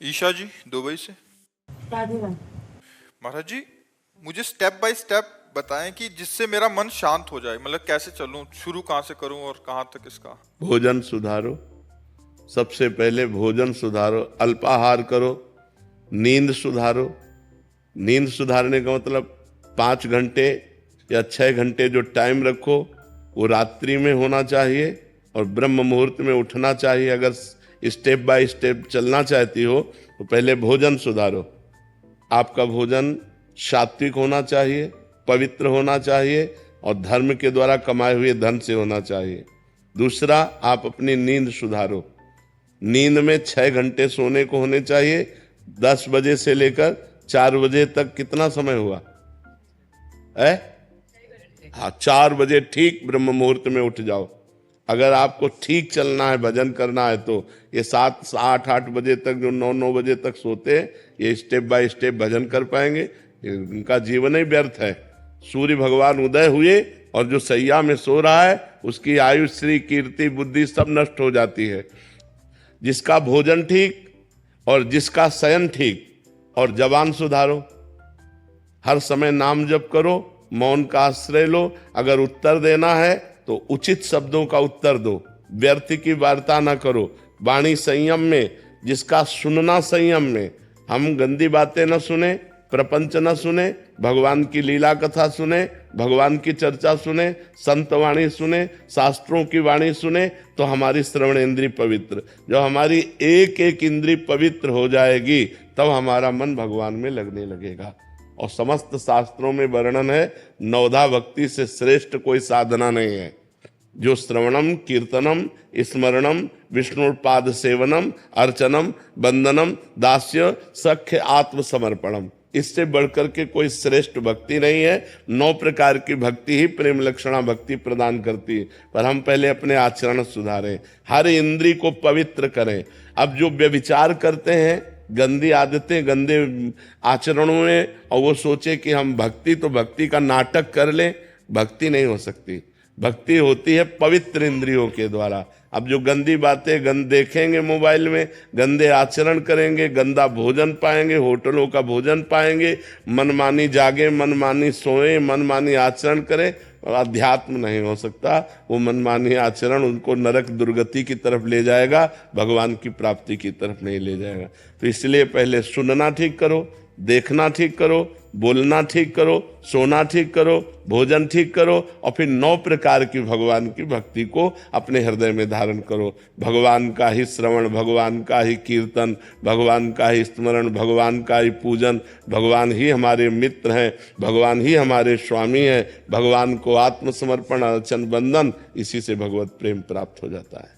ईशा जी, Dubai से। महाराज जी, मुझे step by step बताएं कि जिससे मेरा मन शांत हो जाए। मतलब कैसे चलूं, शुरू कहाँ से करूं और कहाँ तक इसका। भोजन सुधारो। सबसे पहले भोजन सुधारो, अल्पाहार करो, नींद सुधारो। नींद सुधारने का मतलब 5 घंटे या 6 घंटे जो टाइम रखो वो रात्रि में होना चाहिए और ब्रह्म मुहूर्त में उठना चाहिए। अगर स्टेप बाय स्टेप चलना चाहती हो तो पहले भोजन सुधारो। आपका भोजन सात्विक होना चाहिए, पवित्र होना चाहिए और धर्म के द्वारा कमाए हुए धन से होना चाहिए। दूसरा, आप अपनी नींद सुधारो। नींद में 6 घंटे सोने को होने चाहिए। 10 बजे से लेकर 4 बजे तक कितना समय हुआ है? हाँ, 4 बजे ठीक ब्रह्म मुहूर्त में उठ जाओ। अगर आपको ठीक चलना है, भजन करना है, तो ये 7, 8, 8 बजे तक जो 9, 9 बजे तक सोते हैं, ये स्टेप बाय स्टेप भजन कर पाएंगे। इनका जीवन ही व्यर्थ है। सूर्य भगवान उदय हुए और जो सैया में सो रहा है उसकी आयु, श्री, कीर्ति, बुद्धि सब नष्ट हो जाती है। जिसका भोजन ठीक और जिसका शयन ठीक, और जबान सुधारो। हर समय नाम जप करो, मौन का आश्रय लो। अगर उत्तर देना है तो उचित शब्दों का उत्तर दो, व्यर्थ की वार्ता ना करो। वाणी संयम में, जिसका सुनना संयम में। हम गंदी बातें न सुने, प्रपंच न सुने, भगवान की लीला कथा सुने, भगवान की चर्चा सुने, संत वाणी सुने, शास्त्रों की वाणी सुने, तो हमारी श्रवण इंद्री पवित्र। जब हमारी एक एक इंद्री पवित्र हो जाएगी तब हमारा मन भगवान में लगने लगेगा। और समस्त शास्त्रों में वर्णन है, नवधा भक्ति से श्रेष्ठ कोई साधना नहीं है। जो श्रवणम, कीर्तनम, स्मरणम, विष्णुपाद सेवनम, अर्चनम, वंदनम, दास्य, सख्य, आत्मसमर्पणम, इससे बढ़कर के कोई श्रेष्ठ भक्ति नहीं है। 9 प्रकार की भक्ति ही प्रेम लक्षणा भक्ति प्रदान करती है। पर हम पहले अपने आचरण सुधारें, हर इंद्री को पवित्र करें। अब जो व्यभिचार करते हैं, गंदी आदतें, गंदे आचरणों में, और वो सोचे कि हम भक्ति, तो भक्ति का नाटक कर लें, भक्ति नहीं हो सकती। भक्ति होती है पवित्र इंद्रियों के द्वारा। अब जो गंदी बातें देखेंगे मोबाइल में, गंदे आचरण करेंगे, गंदा भोजन पाएंगे, होटलों का भोजन पाएंगे, मनमानी जागे, मनमानी सोए, मनमानी आचरण करें, और अध्यात्म नहीं हो सकता। वो मनमानी आचरण उनको नरक दुर्गति की तरफ ले जाएगा, भगवान की प्राप्ति की तरफ नहीं ले जाएगा। तो इसलिए पहले सुनना ठीक करो, देखना ठीक करो, बोलना ठीक करो, सोना ठीक करो, भोजन ठीक करो, और फिर 9 प्रकार की भगवान की भक्ति को अपने हृदय में धारण करो। भगवान का ही श्रवण, भगवान का ही कीर्तन, भगवान का ही स्मरण, भगवान का ही पूजन। भगवान ही हमारे मित्र हैं, भगवान ही हमारे स्वामी हैं। भगवान को आत्मसमर्पण, अर्चन, वंदन, इसी से भगवत प्रेम प्राप्त हो जाता है।